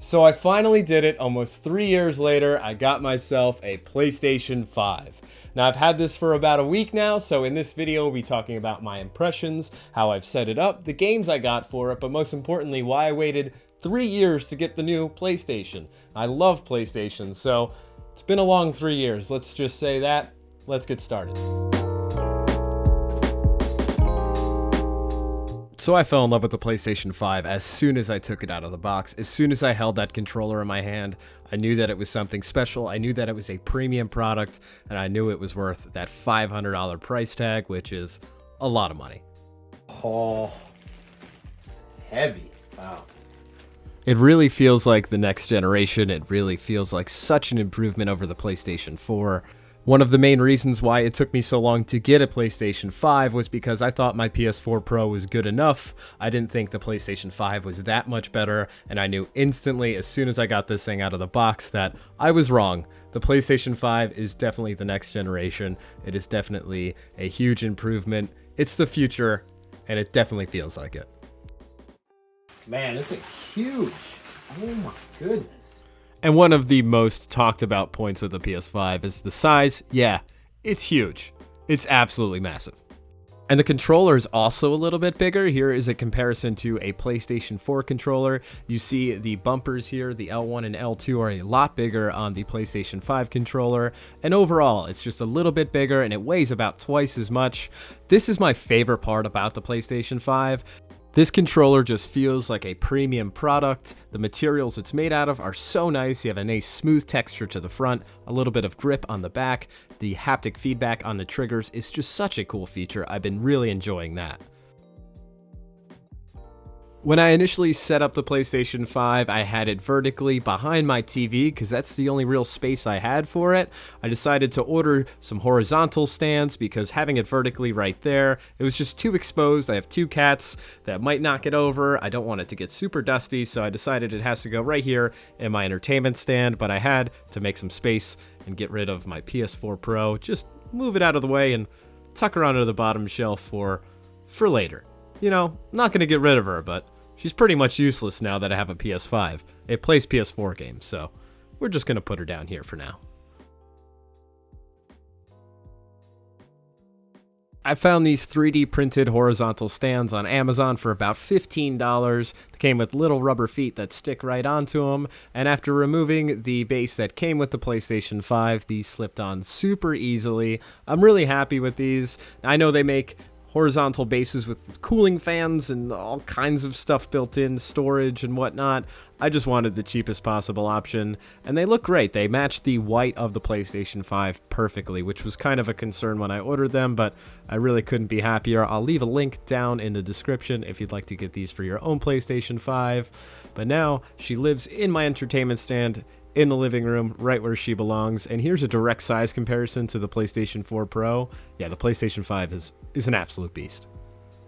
So I finally did it. Almost 3 years later, I got myself a PlayStation 5. Now I've had this for about a week now, so in this video we'll be talking about my impressions, how I've set it up, the games I got for it, but most importantly why I waited 3 years to get the new PlayStation. I love PlayStation, so it's been a long 3 years. Let's just say that. Let's get started. So I fell in love with the PlayStation 5 as soon as I took it out of the box. As soon as I held that controller in my hand, I knew that it was something special. I knew that it was a premium product, and I knew it was worth that $500 price tag, which is a lot of money. Oh, it's heavy. Wow. It really feels like the next generation. It really feels like such an improvement over the PlayStation 4. One of the main reasons why it took me so long to get a PlayStation 5 was because I thought my PS4 Pro was good enough. I didn't think the PlayStation 5 was that much better, and I knew instantly as soon as I got this thing out of the box that I was wrong. The PlayStation 5 is definitely the next generation. It is definitely a huge improvement. It's the future, and it definitely feels like it. Man, this thing's huge. Oh my goodness. And one of the most talked about points with the PS5 is the size. Yeah, it's huge. It's absolutely massive. And the controller is also a little bit bigger. Here is a comparison to a PlayStation 4 controller. You see the bumpers here, the L1 and L2 are a lot bigger on the PlayStation 5 controller. And overall, it's just a little bit bigger and it weighs about twice as much. This is my favorite part about the PlayStation 5. This controller just feels like a premium product. The materials it's made out of are so nice. You have a nice smooth texture to the front, a little bit of grip on the back. The haptic feedback on the triggers is just such a cool feature. I've been really enjoying that. When I initially set up the PlayStation 5, I had it vertically behind my TV because that's the only real space I had for it. I decided to order some horizontal stands because having it vertically right there, it was just too exposed. I have two cats that might knock it over. I don't want it to get super dusty, so I decided it has to go right here in my entertainment stand, but I had to make some space and get rid of my PS4 Pro. Just move it out of the way and tuck her onto the bottom shelf for later. You know, not going to get rid of her, but she's pretty much useless now that I have a PS5. It plays PS4 games, so we're just going to put her down here for now. I found these 3D printed horizontal stands on Amazon for about $15. They came with little rubber feet that stick right onto them, and after removing the base that came with the PlayStation 5, these slipped on super easily. I'm really happy with these. I know they make horizontal bases with cooling fans and all kinds of stuff built in, storage and whatnot. I just wanted the cheapest possible option, and they look great. They match the white of the PlayStation 5 perfectly, which was kind of a concern when I ordered them, but I really couldn't be happier. I'll leave a link down in the description if you'd like to get these for your own PlayStation 5. But now she lives in my entertainment stand in the living room, right where she belongs. And here's a direct size comparison to the PlayStation 4 Pro. Yeah, the PlayStation 5 is an absolute beast.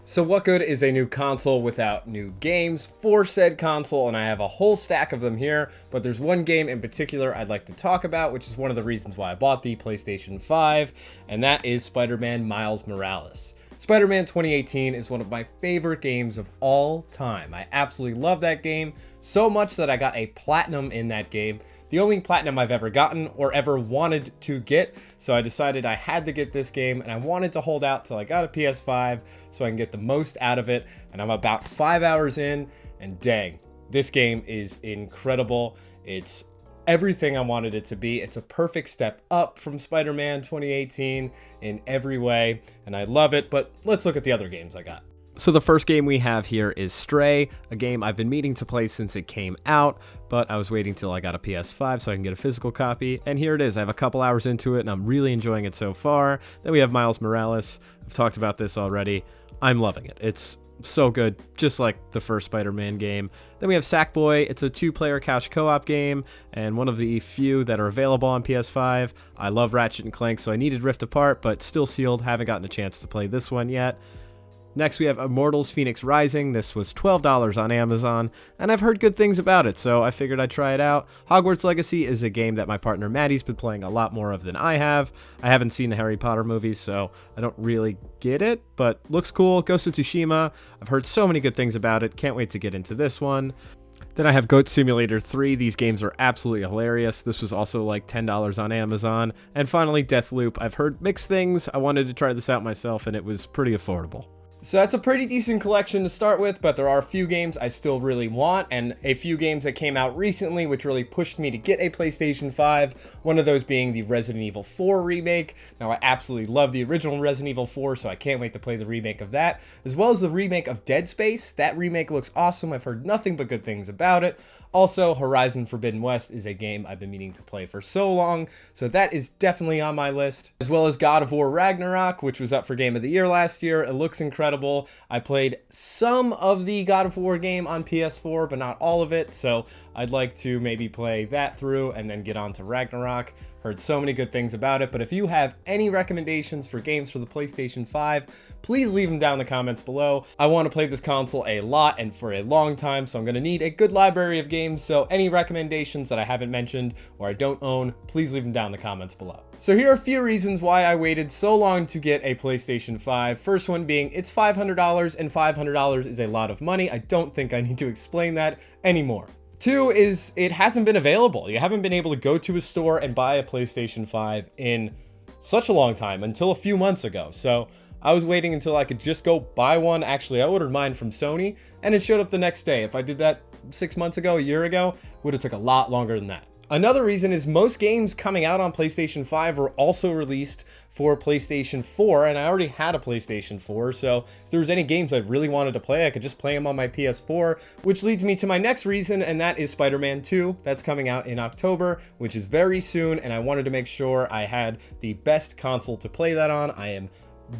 So what good is a new console without new games for said console? And I have a whole stack of them here, but there's one game in particular I'd like to talk about, which is one of the reasons why I bought the PlayStation 5, and that is Spider-Man Miles Morales. Spider-Man 2018 is one of my favorite games of all time. I absolutely love that game so much that I got a platinum in that game. The only platinum I've ever gotten or ever wanted to get. So I decided I had to get this game, and I wanted to hold out till I got a PS5 so I can get the most out of it. And I'm about 5 hours in, and dang, this game is incredible. It's everything I wanted it to be. It's a perfect step up from Spider-Man 2018 in every way, and I love it. But let's look at the other games I got. So the first game we have here is Stray, a game I've been meaning to play since it came out, but I was waiting till I got a PS5 so I can get a physical copy, and here it is. I have a couple hours into it, and I'm really enjoying it so far. Then we have Miles Morales. I've talked about this already. I'm loving it. It's so good, just like the first Spider-Man game. Then we have Sackboy. It's a 2-player couch co-op game, and one of the few that are available on PS5. I love Ratchet and Clank, so I needed Rift Apart, but still sealed. Haven't gotten a chance to play this one yet. Next, we have Immortals Phoenix Rising. This was $12 on Amazon, and I've heard good things about it, so I figured I'd try it out. Hogwarts Legacy is a game that my partner Maddie's been playing a lot more of than I have. I haven't seen the Harry Potter movies, so I don't really get it, but looks cool. Ghost of Tsushima, I've heard so many good things about it. Can't wait to get into this one. Then I have Goat Simulator 3. These games are absolutely hilarious. This was also like $10 on Amazon. And finally, Deathloop. I've heard mixed things. I wanted to try this out myself, and it was pretty affordable. So that's a pretty decent collection to start with, but there are a few games I still really want, and a few games that came out recently which really pushed me to get a PlayStation 5, one of those being the Resident Evil 4 remake. Now, I absolutely love the original Resident Evil 4, so I can't wait to play the remake of that, as well as the remake of Dead Space. That remake looks awesome. I've heard nothing but good things about it. Also, Horizon Forbidden West is a game I've been meaning to play for so long, so that is definitely on my list, as well as God of War Ragnarok, which was up for Game of the Year last year. It looks incredible. I played some of the God of War game on PS4, but not all of it, so I'd like to maybe play that through and then get on to Ragnarok. Heard so many good things about it, but if you have any recommendations for games for the PlayStation 5, please leave them down in the comments below. I want to play this console a lot and for a long time, so I'm going to need a good library of games, so any recommendations that I haven't mentioned or I don't own, please leave them down in the comments below. So here are a few reasons why I waited so long to get a PlayStation 5. First one being, it's $500, and $500 is a lot of money. I don't think I need to explain that anymore. Two is it hasn't been available. You haven't been able to go to a store and buy a PlayStation 5 in such a long time, until a few months ago. So I was waiting until I could just go buy one. Actually, I ordered mine from Sony and it showed up the next day. If I did that 6 months ago, a year ago, it would have took a lot longer than that. Another reason is most games coming out on PlayStation 5 were also released for PlayStation 4, and I already had a PlayStation 4, so if there was any games I really wanted to play, I could just play them on my PS4, which leads me to my next reason, and that is Spider-Man 2. That's coming out in October, which is very soon, and I wanted to make sure I had the best console to play that on. I am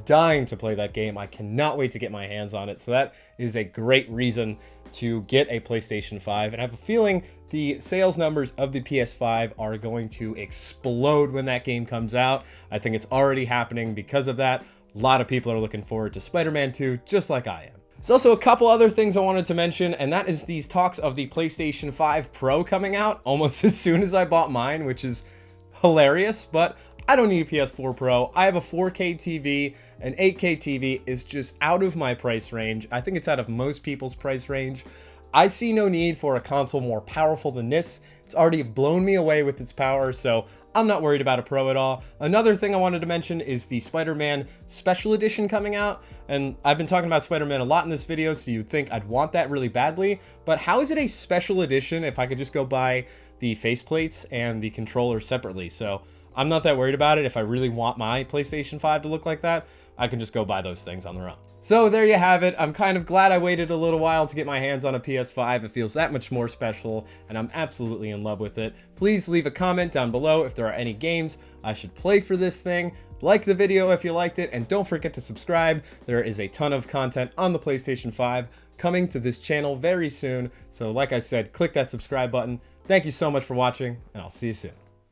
dying to play that game. I cannot wait to get my hands on it, so that is a great reason to get a PlayStation 5, and I have a feeling the sales numbers of the PS5 are going to explode when that game comes out. I think it's already happening because of that. A lot of people are looking forward to Spider-Man 2, just like I am. There's also a couple other things I wanted to mention, and that is these talks of the PlayStation 5 Pro coming out almost as soon as I bought mine, which is hilarious, but I don't need a PS4 Pro. I have a 4K TV. An 8K TV is just out of my price range. I think it's out of most people's price range. I see no need for a console more powerful than this. It's already blown me away with its power, so I'm not worried about a Pro at all. Another thing I wanted to mention is the Spider-Man Special Edition coming out, and I've been talking about Spider-Man a lot in this video, so you'd think I'd want that really badly, but how is it a Special Edition if I could just go buy the faceplates and the controller separately? So I'm not that worried about it. If I really want my PlayStation 5 to look like that, I can just go buy those things on their own. So there you have it. I'm kind of glad I waited a little while to get my hands on a PS5. It feels that much more special, and I'm absolutely in love with it. Please leave a comment down below if there are any games I should play for this thing. Like the video if you liked it, and don't forget to subscribe. There is a ton of content on the PlayStation 5 coming to this channel very soon. So like I said, click that subscribe button. Thank you so much for watching, and I'll see you soon.